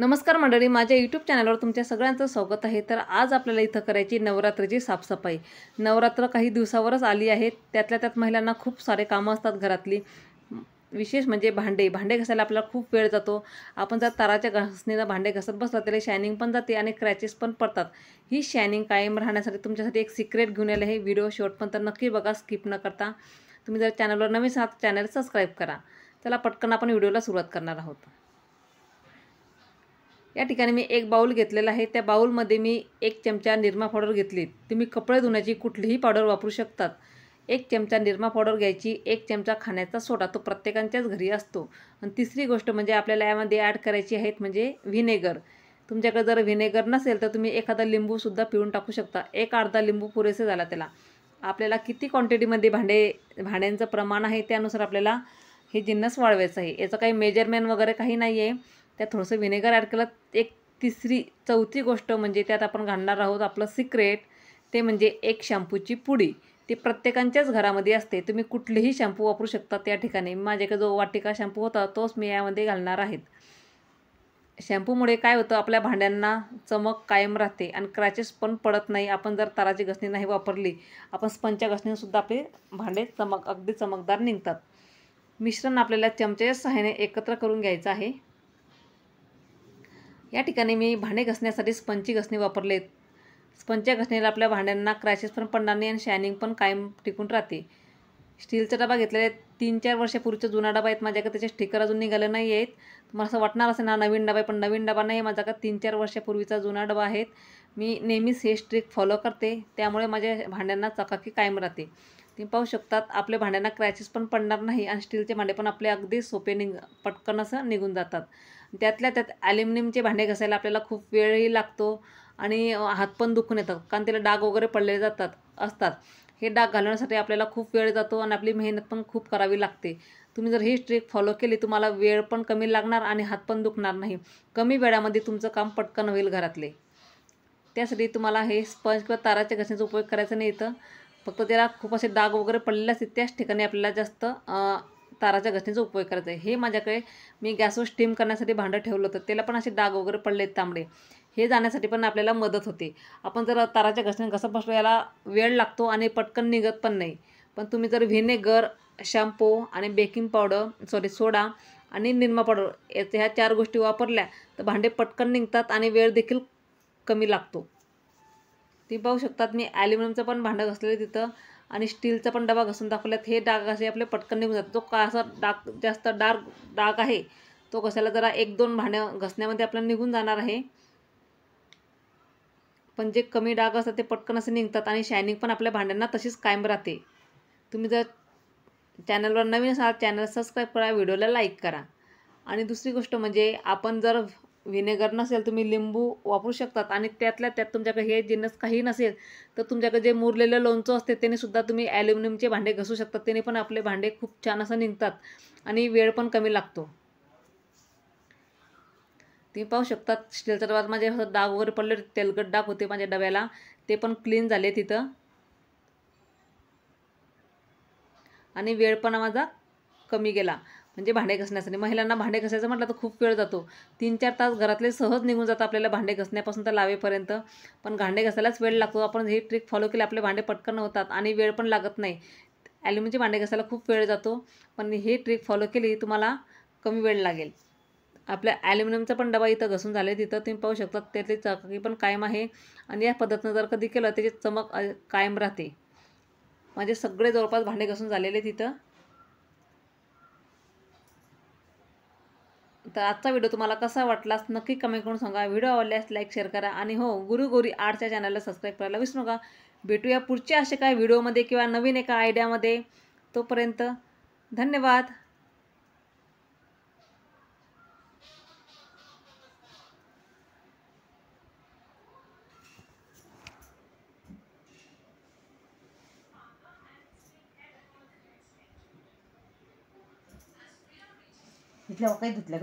नमस्कार मंडळी, माझ्या यूट्यूब चॅनलवर तुमच्या सगळ्यांचं स्वागत आहे। तर आज आपल्याला इथं करायची नवरात्रीची साफसफाई। नवरात्र काही दिवसावरच आली आहे, त्यातल्या त्यात महिलांना खूप सारे कामं असतात घरातली। विशेष म्हणजे भांडे घासायला आपल्याला खूप वेळ जातो। आपण जर ताराच्या घासणीनं भांडे घासत बसला तरी शायनिंग पण जाते आणि क्रॅचेस पण पडतात। ही शायनिंग कायम राहण्यासाठी तुमच्यासाठी एक सिक्रेट घेऊन आले आहे। व्हिडिओ शेवटपर्यंत नक्की बघा, स्किप न करता। तुम्ही जर चॅनलवर नवीन असाल चॅनल सबस्क्राईब करा। चला पटकन आपण व्हिडिओला सुरुवात करणार आहोत। या ठिकाणी मी एक बाउल घेतलेला आहे। त्या बाउलमध्ये मी 1 चमचा निरमा पावडर घेतली। तुम्ही कपडे धुण्याची कुठलीही पावडर वापरू शकतात। 1 चमचा निरमा पावडर घ्यायची, 1 चमचा खाण्याचा सोडा, तो प्रत्येकाच्याच घरी असतो। आणि तिसरी गोष्ट म्हणजे आपल्याला यामध्ये ॲड करायची आहेत म्हणजे व्हिनेगर। तुमच्याकडे जर व्हिनेगर नसेल तर तुम्ही एखादा लिंबूसुद्धा पिळून टाकू शकता। एक अर्धा लिंबू पुरेसे झाला त्याला। आपल्याला किती क्वांटिटीमध्ये भांड्यांचं प्रमाण आहे त्यानुसार आपल्याला हे जिन्नस वाढवायचं आहे। याचं काही मेजरमेंट वगैरे काही नाही आहे। त्यात थोडंसं व्हिनेगर ॲड केलं। एक चौथी गोष्ट म्हणजे त्यात आपण घालणार आहोत आपलं सिक्रेट, ते म्हणजे एक शॅम्पूची पुडी। ती प्रत्येकाच्याच घरामध्ये असते। तुम्ही कुठलेही शॅम्पू वापरू शकता। त्या ठिकाणी माझ्याकडे जो वाटिका शॅम्पू होता तोच मी यामध्ये घालणार आहे। शॅम्पूमुळे काय होतं, आपल्या भांड्यांना चमक कायम राहते आणि क्रॅचेस पण पडत नाही। आपण जर ताराची घासणी नाही वापरली, आपण स्पंजच्या घासणीसुद्धा आपले भांडे अगदी चमकदार निघतात। मिश्रण आपल्याला चमच्याच्या सहाय्याने एकत्र करून घ्यायचं आहे। या ठिकाणी मी भांडे घासण्यासाठी स्पंजची घासणी वापरले। स्पंजच्या घासणीला आपल्या भांड्यांना क्रॅचेस पण पडणार नाही आणि शायनिंग पण कायम टिकून राहते। स्टीलचा डबा घेतलेला आहे, 3-4 वर्षापूर्वीचा जुना डबा आहे माझ्याकडे, त्याचे स्टिकर अजून निघाले नाही आहेत। तुम्हाला असं वाटणार असेल ना नवीन डबा आहे, पण नवीन डबा नाही आहे माझ्याकडे, 3-4 वर्षापूर्वीचा जुना डबा आहे। मी नेहमीच हे ट्रिक फॉलो करते, त्यामुळे माझ्या भांड्यांना चकाकी कायम राहते। तुम्ही पाहू शकतात आपल्या भांड्यांना क्रॅचेस पण पडणार नाही आणि स्टीलचे भांडे पण आपले अगदी सोपे पटकन असं निघून जातात। त्यातल्या त्यात ॲल्युमिनियमचे भांडे घासायला आपल्याला खूप वेळही लागतो आणि हात पण दुखून येतात, कारण त्याला डाग वगैरे पडलेले असतात। हे डाग घालवण्यासाठी आपल्याला खूप वेळ जातो आणि आपली मेहनत पण खूप करावी लागते। तुम्ही जर ही ट्रिक फॉलो केली, तुम्हाला वेळ पण कमी लागणार आणि हात पण दुखणार नाही। कमी वेळामध्ये तुमचं काम पटकन होईल घरातले। त्यासाठी तुम्हाला हे स्पंज किंवा ताराच्या घासणीचा उपयोग करायचा नाही इथं। फक्त त्याला खूप असे डाग वगैरे पडलेले असतात, त्याच ठिकाणी आपल्याला जास्त ताराच्या घासणीचा उपयोग करायचा आहे। हे माझ्याकडे मी गॅसवर स्टीम करण्यासाठी भांडं ठेवलं होतं, त्याला पण असे डाग वगैरे पडले तांबडे, हे जाण्यासाठी पण आपल्याला मदत होते। आपण जर ताराच्या घासणीने घासत बसलो, याला वेळ लागतो आणि पटकन निघत पण नाही। पण तुम्ही जर व्हिनेगर, शॅम्पू आणि बेकिंग पावडर सोडा आणि निरमा पावडर ह्या 4 गोष्टी वापरल्या तर भांडे पटकन निघतात आणि वेळ देखील कमी लागतो। तुम्ही पाहू शकतात मी ॲल्युमिनियमचं पण भांडं घासलेलं तिथं आणि स्टीलचा पण डबा घासून दाखवल्यात। हे डाग असे आपले पटकन निघून जातात। जो का असा जास्त डाग आहे तो घासायला जरा 1-2 भांडं घासण्यामध्ये आपल्याला निघून जाणार आहे, पण जे कमी डाग असतात ते पटकन असे निघतात आणि शायनिंग पण आपल्या भांड्यांना तशीच कायम राहते। तुम्ही जर चॅनलवर नवीन असाल चॅनल सबस्क्राईब करा, व्हिडिओला लाईक करा। आणि दुसरी गोष्ट म्हणजे आपण जर व्हिनेगर नसेल तुम्ही लिंबू वापरू शकतात आणि त्यातल्या त्यात तुमच्याकडे हे जिन्नस काही नसेल तर तुमच्याकडे जे मुरलेलं लोणचं असते त्याने सुद्धा तुम्ही ॲल्युमिनियमचे भांडे घासू शकतात। त्याने पण आपले भांडे खूप छान असं निघतात आणि वेळ पण कमी लागतो। तुम्ही पाहू शकतात स्टीलच्या डब्यात माझे डाग वगैरे पडले, तेलकट डाग होते माझ्या डब्याला, ते पण क्लीन झाले तिथं आणि वेळ पण माझा कमी गेला। म्हणजे भांडे घासण्यासाठी महिलांना भांडे घासायचं म्हटलं तर खूप वेळ जातो, 3-4 तास घरातले सहज निघून जातात आपल्याला भांडे घासण्यापासून तर लावेपर्यंत। पण भांडे घासायलाच वेळ लागतो। आपण ही ट्रिक फॉलो केली आपले भांडे पटकन होतात आणि वेळ पण लागत नाही। ॲल्युमिनियमचे भांडे घासायला खूप वेळ जातो, पण ही ट्रिक फॉलो केली तुम्हाला कमी वेळ लागेल। आपल्या ॲल्युमिनियमचा पण डबा इथं घासून झाले तिथं तुम्ही पाहू शकता, त्यातली चकाकी पण कायम आहे आणि या पद्धतीनं जर कधी केलं त्याची चमक कायम राहते। माझे सगळे जवळपास भांडे घासून झालेले तिथं। तर आजचा व्हिडिओ तुम्हाला कसा वाटला नक्की कमेंट करून सांगा। व्हिडिओ आवडल्यास लाईक शेअर करा आणि हो, गुरु गौरी आर्टच्या चॅनलला सबस्क्राईब करायला विसरू नका। भेटूया पुढच्या अशा काही व्हिडिओमध्ये किंवा नवीन एका आयडियामध्ये। तोपर्यंत धन्यवाद। इथल्या काही धुतल्या